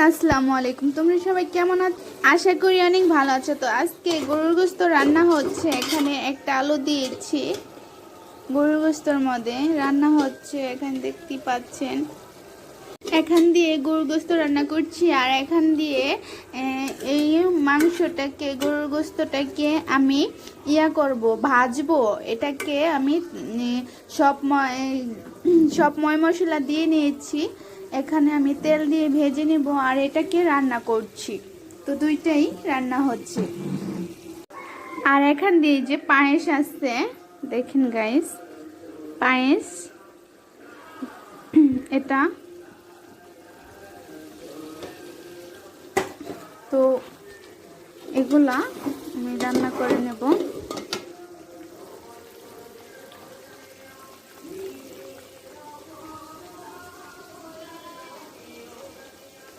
আসসালামু আলাইকুম। তোমরা সবাই কেমন আছো? আশা করি অনেক ভালো আছো। তো আজকে গরুর গোশত রান্না হচ্ছে। এখানে একটা আলু দিয়েছি গরুর গোশতর মধ্যে রান্না হচ্ছে, এখানে দেখতে পাচ্ছেন। এখান দিয়ে গরুর গোশত রান্না করছি, আর এখান দিয়ে এই মাংসটাকে, গরুর গোশতটাকে আমি করব, ভাজবো। এটাকে আমি সব ময় মশলা দিয়ে নিয়েছি। এখানে আমি তেল দিয়ে ভেজে নেব, আর এটাকে রান্না করছি। তো দুইটাই রান্না হচ্ছে। আর এখান দিয়ে যে পায়েস আছে, দেখেন গাইস, পায়েস এটা। তো এগুলা আমি রান্না করে নেব।